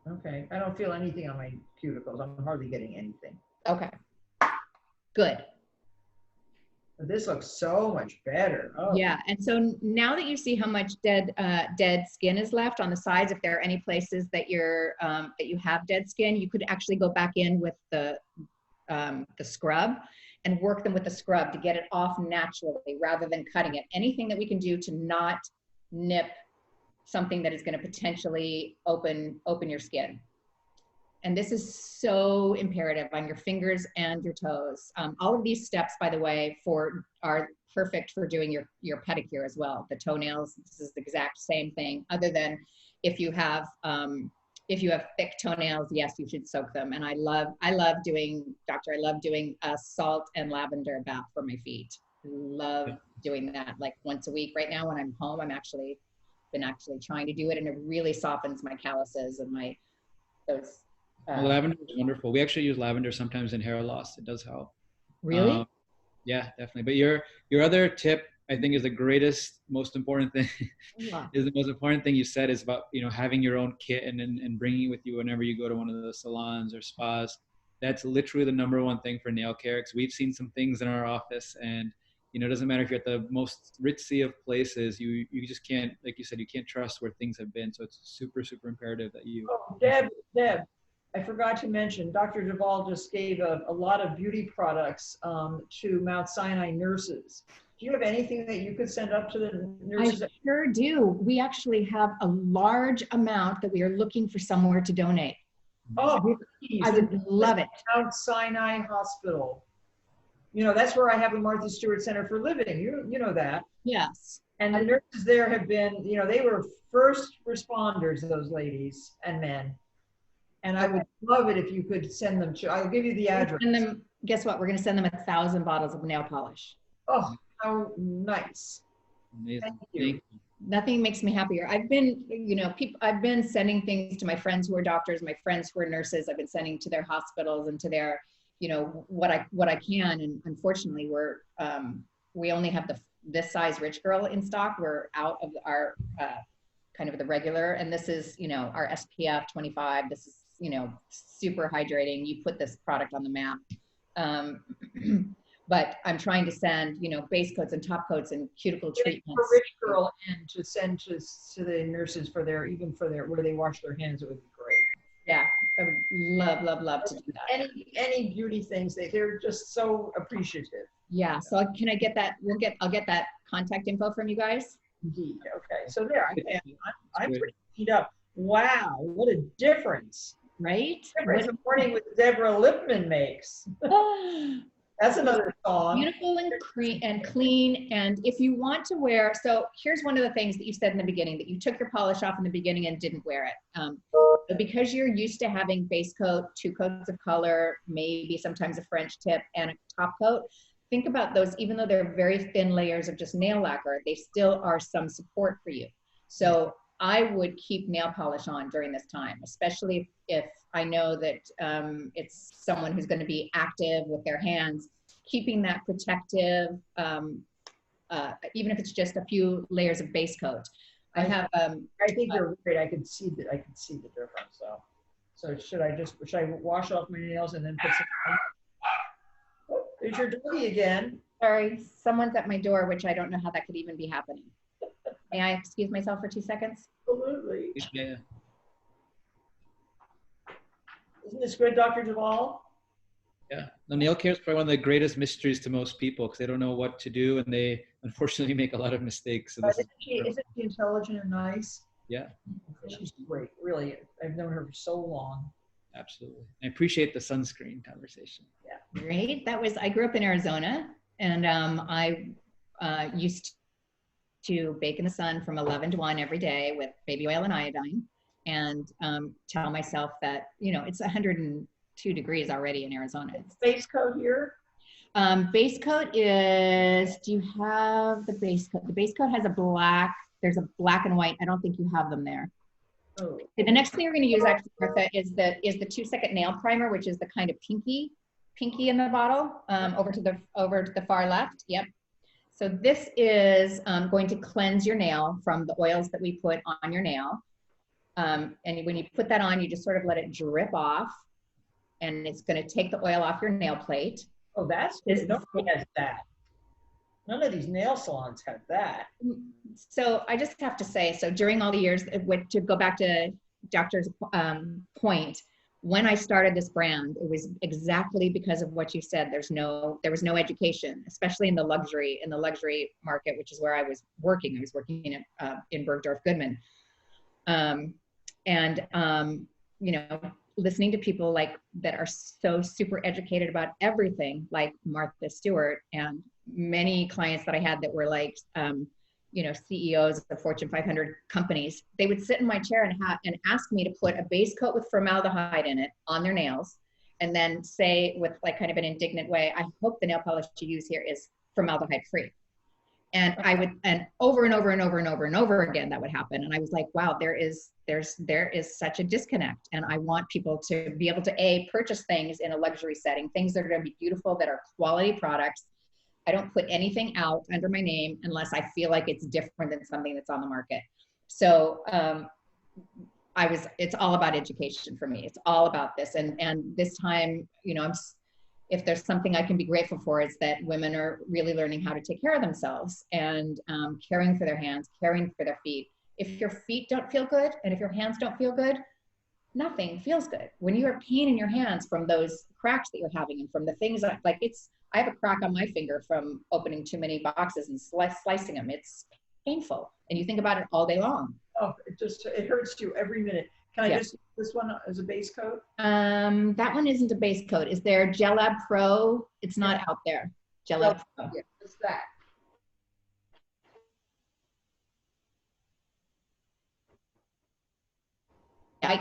Okay, I don't feel anything on my cuticles. I'm hardly getting anything.
Okay, good.
But this looks so much better. Oh.
Yeah, and so now that you see how much dead skin is left on the sides, if there are any places that you have dead skin, you could actually go back in with the scrub and work them with the scrub to get it off naturally rather than cutting it. Anything that we can do to not nip something that is going to potentially open your skin. And this is so imperative on your fingers and your toes. All of these steps, by the way, are perfect for doing your pedicure as well. The toenails, this is the exact same thing, other than if you have thick toenails, yes, you should soak them. And I love doing a salt and lavender bath for my feet. Love doing that like once a week. Right now when I'm home, been actually trying to do it, and it really softens my calluses and those.
Lavender is wonderful. We actually use lavender sometimes in hair loss. It does help.
Really?
Yeah, definitely. But your other tip, I think, is the greatest, most important thing.
Yeah.
Is the most important thing you said is about having your own kit and bringing it with you whenever you go to one of the salons or spas. That's literally the number one thing for nail care. Because we've seen some things in our office, and it doesn't matter if you're at the most ritzy of places, you just can't, like you said, you can't trust where things have been. So it's super, super imperative that you.
Oh, Deb, I forgot to mention, Dr. Dhaval just gave a lot of beauty products to Mount Sinai nurses. Do you have anything that you could send up to the nurses?
I sure do. We actually have a large amount that we are looking for somewhere to donate.
Oh, please.
I would love it.
Mount Sinai Hospital. That's where I have a Martha Stewart Center for Living. You know that.
Yes.
And the nurses there have been, they were first responders, those ladies and men. And I would love it if you could send them to, I'll give you the address.
Guess what? We're going to send them 1,000 bottles of nail polish.
Oh, how nice.
Amazing.
Thank you.
Nothing makes me happier. I've been, I've been sending things to my friends who are doctors, my friends who are nurses. I've been sending to their hospitals and to their, what I can. And unfortunately, we only have this size Rich Girl in stock. We're out of our kind of the regular, and this is, our SPF 25. This is, super hydrating. You put this product on the map. But I'm trying to send, base coats and top coats and cuticle treatments.
For Rich Girl and to send to the nurses for their where they wash their hands, it would be great.
Yeah, I would love to do that.
Any beauty things, they're just so appreciative.
Yeah, so can I get that? I'll get that contact info from you guys.
Indeed. Okay, so there, I'm pretty beat up. Wow, what a difference!
Right?
Difference the morning with Deborah Lippmann makes. That's another song.
Beautiful and clean. And if you want to wear, so here's one of the things that you said in the beginning, that you took your polish off in the beginning and didn't wear it. Because you're used to having base coat, 2 coats of color, maybe sometimes a French tip and a top coat, think about those, even though they're very thin layers of just nail lacquer, they still are some support for you. So I would keep nail polish on during this time, especially if I know that it's someone who's going to be active with their hands, keeping that protective, even if it's just a few layers of base coat. I have.
I think you're right. I can see the difference. So should I wash off my nails and then put some? Oh, there's your doggy again.
Sorry, someone's at my door, which I don't know how that could even be happening. May I excuse myself for 2 seconds?
Absolutely.
Yeah.
Isn't this good, Dr. Dhaval?
Yeah. The nail care is probably one of the greatest mysteries to most people because they don't know what to do and they unfortunately make a lot of mistakes. So
isn't she intelligent and nice?
Yeah.
She's great. Really, I've known her for so long.
Absolutely. I appreciate the sunscreen conversation.
Yeah. Great. I grew up in Arizona, and I used to bake in the sun from 11 to 1 every day with baby oil and iodine, and tell myself that, it's 102 degrees already in Arizona.
Base coat here?
Base coat is, do you have the base coat? The base coat has there's a black and white. I don't think you have them there.
Oh.
Okay, the next thing we're going to use, actually, Martha, is the 2-second nail primer, which is the kind of pinky in the bottle, over to the far left. Yep. So this is going to cleanse your nail from the oils that we put on your nail. And when you put that on, you just sort of let it drip off, and it's going to take the oil off your nail plate.
Oh, that's good. Nobody has that. None of these nail salons have that.
So I just have to say, so during all the years, to go back to Doctor's point, when I started this brand, it was exactly because of what you said. There was no education, especially in the luxury market, which is where I was working. I was working in Bergdorf Goodman. Listening to people that are so super educated about everything, like Martha Stewart, and many clients that I had that were CEOs of Fortune 500 companies, they would sit in my chair and ask me to put a base coat with formaldehyde in it on their nails, and then say with kind of an indignant way, I hope the nail polish you use here is formaldehyde free. And and over and over and over and over and over again, that would happen. And I was like, wow, there is such a disconnect. And I want people to be able to purchase things in a luxury setting, things that are going to be beautiful, that are quality products. I don't put anything out under my name unless I feel like it's different than something that's on the market. So it's all about education for me. It's all about this. And this time, if there's something I can be grateful for, it's that women are really learning how to take care of themselves and caring for their hands, caring for their feet. If your feet don't feel good and if your hands don't feel good, nothing feels good. When you have pain in your hands from those cracks that you're having and from the things I have a crack on my finger from opening too many boxes and slicing them. It's painful. And you think about it all day long.
Oh, it hurts you every minute. Can I just use this one as a base coat?
That one isn't a base coat. Is there Gel Lab Pro? It's not out there. Gel Lab Pro.
Yeah, it's that.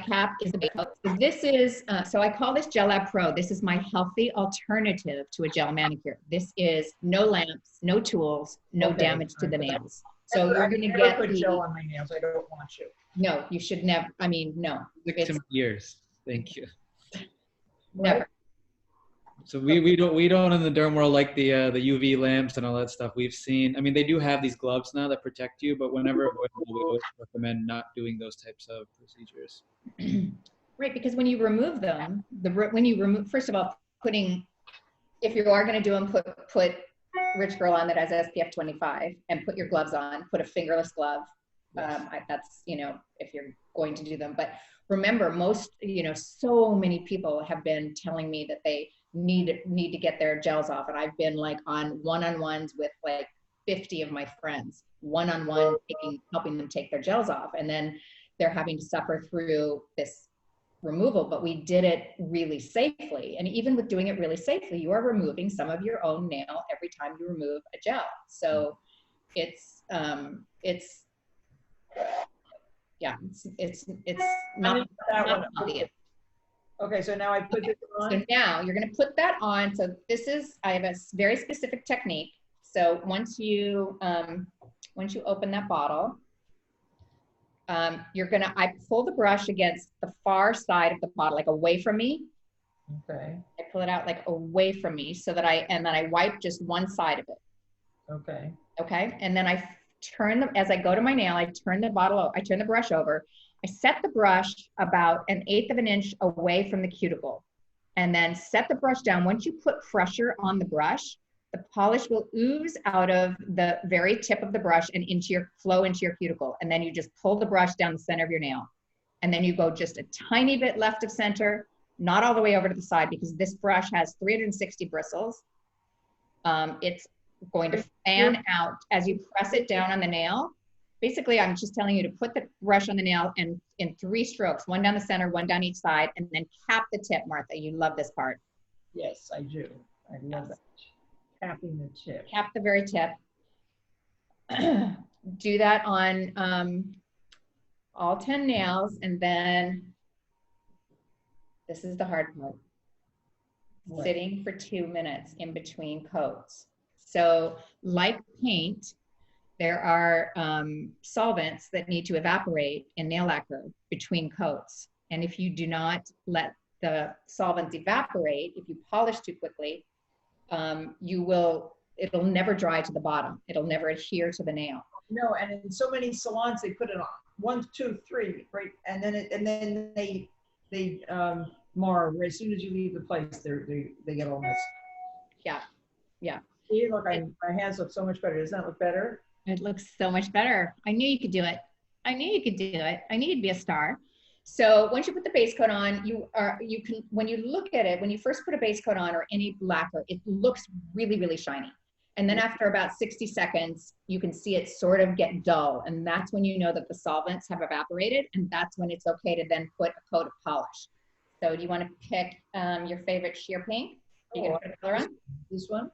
Cap is the base coat. This is, so I call this Gel Lab Pro. This is my healthy alternative to a gel manicure. This is no lamps, no tools, no damage to the nails. So you're
I
going to
never
get
put
the,
gel on my nails. I don't want to.
no, you should never, I mean, no,
6 years. Thank you.
never.
So we don't in the derm world like the UV lamps and all that stuff. We've seen. I mean, they do have these gloves now that protect you, but whenever avoidable, we always recommend not doing those types of procedures.
Right, because when you remove them, first of all, if you are going to do them, put Rich Girl on that has SPF 25 and put your gloves on, put a fingerless glove.
Yes.
That's, if you're going to do them. But remember, so many people have been telling me that they need to get their gels off. And I've been like on one-on-ones with like 50 of my friends, one-on-one, helping them take their gels off. And then they're having to suffer through this removal, but we did it really safely. And even with doing it really safely, you are removing some of your own nail every time you remove a gel. So it's not obvious.
Okay, so now I put this on.
So now you're going to put that on. So I have a very specific technique. So once you open that bottle, I pull the brush against the far side of the bottle, like away from me.
Okay.
I pull it out like away from me so that then I wipe just one side of it.
Okay.
Okay. And then as I go to my nail, I turn the brush over. I set the brush about 1/8 of an inch away from the cuticle and then set the brush down. Once you put pressure on the brush, the polish will ooze out of the very tip of the brush and flow into your cuticle. And then you just pull the brush down the center of your nail. And then you go just a tiny bit left of center, not all the way over to the side, because this brush has 360 bristles. It's going to fan out as you press it down on the nail. Basically, I'm just telling you to put the brush on the nail and in 3 strokes, one down the center, one down each side, and then cap the tip, Martha. You love this part.
Yes, I do. I love that. Tapping the tip.
Cap the very tip. Do that on all 10 nails, and then this is the hard part.
What?
Sitting for 2 minutes in between coats. So like paint, there are solvents that need to evaporate in nail lacquer between coats. And if you do not let the solvents evaporate, if you polish too quickly, it'll never dry to the bottom. It'll never adhere to the nail.
No, and in so many salons, they put it on 1, 2, 3, right? And then they mar as soon as you leave the place. They get all messed.
Yeah.
See, look, my hands look so much better. Doesn't that look better?
It looks so much better. I knew you could do it. I knew you could do it. I knew you'd be a star. So once you put the base coat on, you can, when you look at it, when you first put a base coat on or any lacquer, it looks really, really shiny. And then after about 60 seconds, you can see it sort of get dull. And that's when you know that the solvents have evaporated. And that's when it's okay to then put a coat of polish. So do you want to pick your favorite sheer paint? Are you going to put a color on?
This one?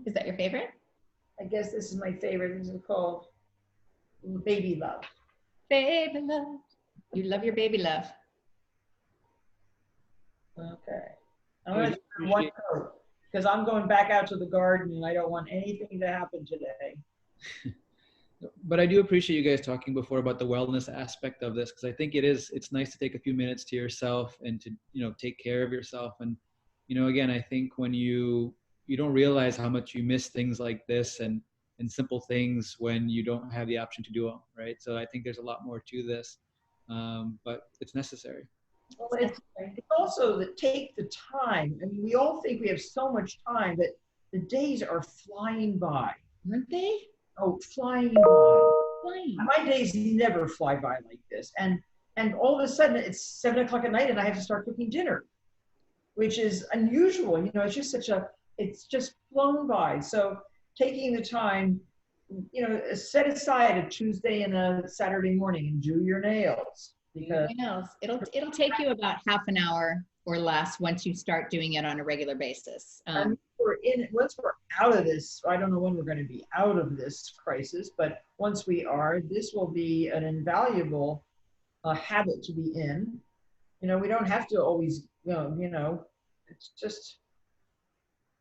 Is that your favorite?
I guess this is my favorite. This is called Baby Love.
Baby love. You love your baby love.
Okay. I'm going to do one coat because I'm going back out to the garden and I don't want anything to happen today.
But I do appreciate you guys talking before about the wellness aspect of this, because I think it's nice to take a few minutes to yourself and to, take care of yourself. And, again, I think when you don't realize how much you miss things like this and simple things when you don't have the option to do them, right? So I think there's a lot more to this, but it's necessary.
Well, it's also take the time. I mean, we all think we have so much time, but the days are flying by.
Aren't they?
Oh, flying by.
Flying.
My days never fly by like this. And all of a sudden it's 7 o'clock at night and I have to start cooking dinner, which is unusual. It's just it's just flown by. So taking the time, set aside a Tuesday and a Saturday morning and do your nails. Because
it'll take you about half an hour or less once you start doing it on a regular basis.
Once we're out of this, I don't know when we're going to be out of this crisis, but once we are, this will be an invaluable habit to be in. We don't have to always, it's just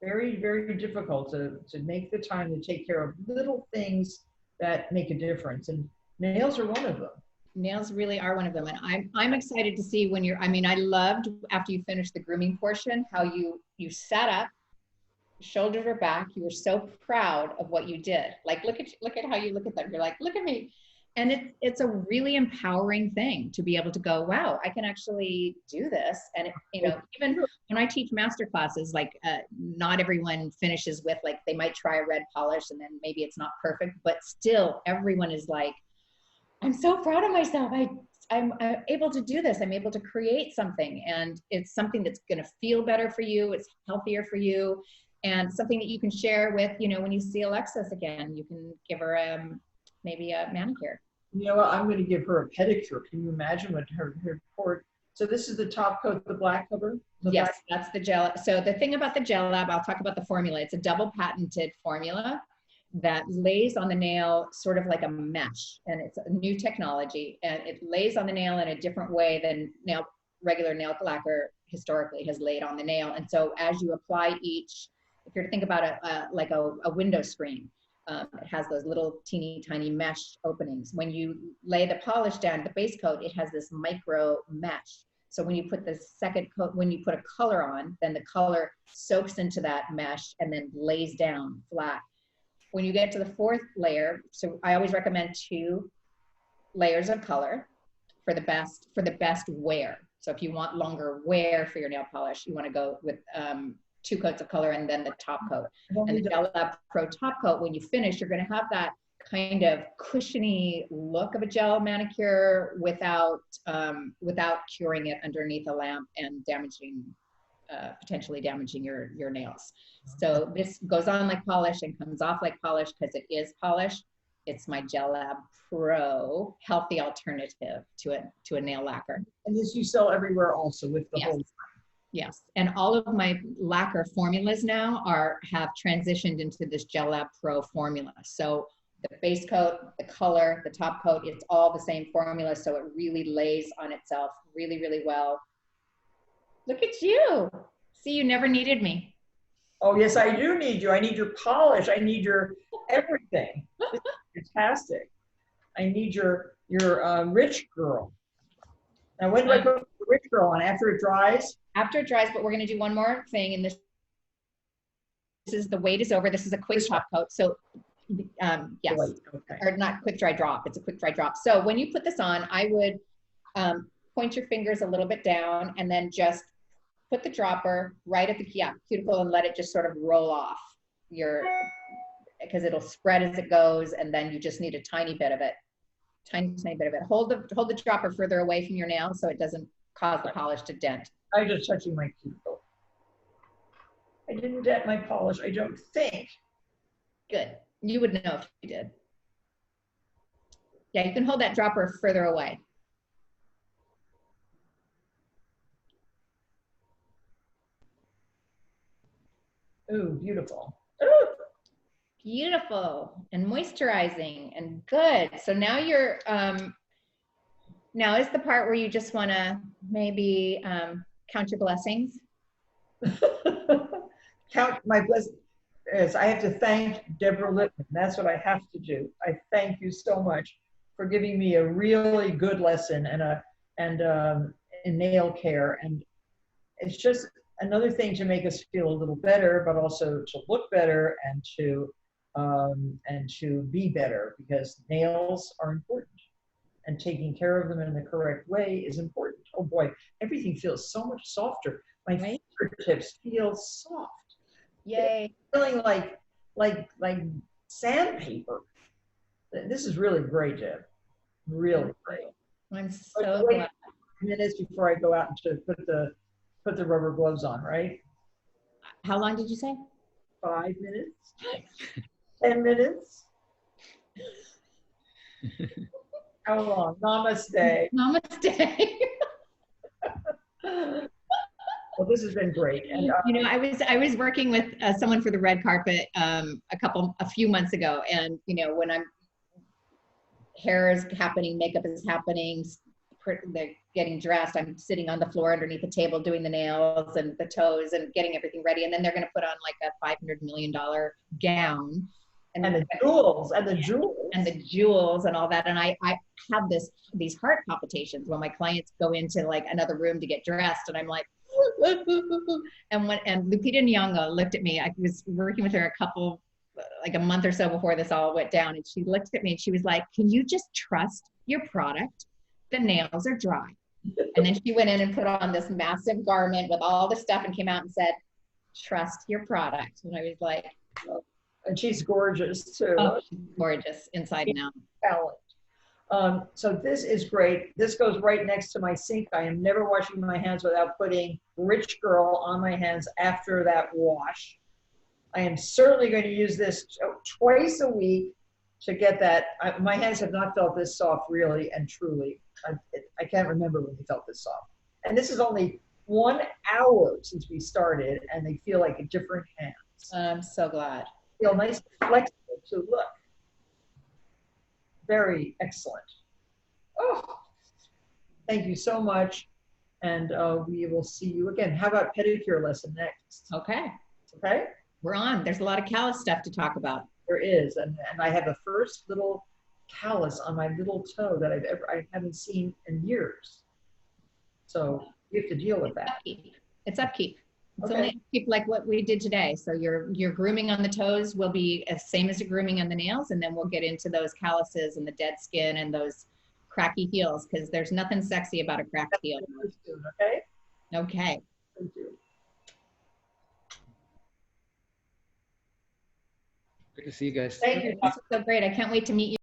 very, very difficult to make the time to take care of little things that make a difference. And nails are one of them.
Nails really are one of them. And I'm excited to see when you're, I mean, I loved after you finished the grooming portion, how you sat up, shoulders are back. You were so proud of what you did. Like, look at how you look at them. You're like, look at me. And it's a really empowering thing to be able to go, wow, I can actually do this. And, you know, even when I teach master classes, like not everyone finishes with, like, they might try a red polish and then maybe it's not perfect, but still everyone is like, I'm so proud of myself. I'm able to do this. I'm able to create something, and it's something that's going to feel better for you. It's healthier for you, and something that you can share with, you know, when you see Alexis again, you can give her maybe a manicure.
You know what? I'm going to give her a pedicure. Can you imagine what her port? So this is the top coat, the black cover?
Yes, that's the gel. So the thing about the Gel Lab, I'll talk about the formula. It's a double patented formula that lays on the nail sort of like a mesh, and it's a new technology, and it lays on the nail in a different way than regular nail lacquer historically has laid on the nail. And so as you apply each, if you're to think about it like a window screen, it has those little teeny tiny mesh openings. When you lay the polish down, the base coat, it has this micro mesh. So when you put the second coat, when you put a color on, then the color soaks into that mesh and then lays down flat. When you get to the fourth layer, so I always recommend 2 layers of color for the best wear. So if you want longer wear for your nail polish, you want to go with 2 coats of color and then the top coat. And the Gel Lab Pro top coat, when you finish, you're going to have that kind of cushiony look of a gel manicure without curing it underneath a lamp and potentially damaging your nails. So this goes on like polish and comes off like polish because it is polish. It's my Gel Lab Pro healthy alternative to a nail lacquer.
And this you sell everywhere also with the whole.
Yes, and all of my lacquer formulas now have transitioned into this Gel Lab Pro formula. So the base coat, the color, the top coat, it's all the same formula, so it really lays on itself really, really well. Look at you. See, you never needed me.
Oh, yes, I do need you. I need your polish. I need your everything. It's fantastic. I need your rich girl. Now, when do I put the rich girl on? After it dries?
After it dries, but we're going to do one more thing. And this is the wait is over. This is a quick top coat. So, yes, okay. Or not quick dry drop. It's a quick dry drop. So when you put this on, I would point your fingers a little bit down and then just put the dropper right at the cuticle and let it just sort of roll off because it'll spread as it goes, and then you just need a tiny bit of it. Tiny bit of it. Hold the dropper further away from your nail so it doesn't cause the polish to dent.
I'm just touching my cuticle. I didn't dent my polish, I don't think.
Good. You would know if you did. Yeah, you can hold that dropper further away.
Ooh, beautiful. Ooh.
Beautiful and moisturizing and good. So now you're, now is the part where you just want to maybe count your blessings.
Count my blessings. Yes, I have to thank Deborah Lippmann. That's what I have to do. I thank you so much for giving me a really good lesson in nail care. And it's just another thing to make us feel a little better, but also to look better and to be better, because nails are important and taking care of them in the correct way is important. Oh boy, everything feels so much softer. My fingertips feel soft.
Yay.
Feeling like sandpaper. This is really great, Deb. Really great.
I'm so glad.
Minutes before I go out to put the rubber gloves on, right?
How long did you say?
5 minutes. 10 minutes. How long? Namaste.
Namaste.
Well, this has been great. And
you know, I was working with someone for the red carpet a few months ago, and you know, when hair is happening, makeup is happening, they're getting dressed, I'm sitting on the floor underneath the table doing the nails and the toes and getting everything ready, and then they're going to put on like a $500 million gown,
And the jewels, and the jewels.
And the jewels and all that. And I have these heart palpitations when my clients go into like another room to get dressed. And I'm like, and Lupita Nyong'o looked at me. I was working with her like a month or so before this all went down. And she looked at me and she was like, can you just trust your product? The nails are dry. And then she went in and put on this massive garment with all the stuff and came out and said, trust your product. And I was like,
oh. And she's gorgeous too.
Oh, she's gorgeous inside and out.
Talent. So this is great. This goes right next to my sink. I am never washing my hands without putting Rich Girl on my hands after that wash. I am certainly going to use this twice a week to get that. My hands have not felt this soft really and truly. I can't remember when they felt this soft. And this is only 1 hour since we started and they feel like a different hands.
I'm so glad.
Feel nice and flexible to look. Very excellent. Oh, thank you so much. And we will see you again. How about pedicure lesson next?
Okay.
Okay.
We're on. There's a lot of callus stuff to talk about.
There is. And I have the first little callus on my little toe that I haven't seen in years. So you have to deal with that.
It's upkeep. It's
Okay.
only upkeep like what we did today. So your grooming on the toes will be the same as the grooming on the nails, and then we'll get into those calluses and the dead skin and those cracky heels, because there's nothing sexy about a cracked heel.
Okay.
Okay.
Thank you.
Good to see you guys.
Thank you.
This was so great. I can't wait to meet you.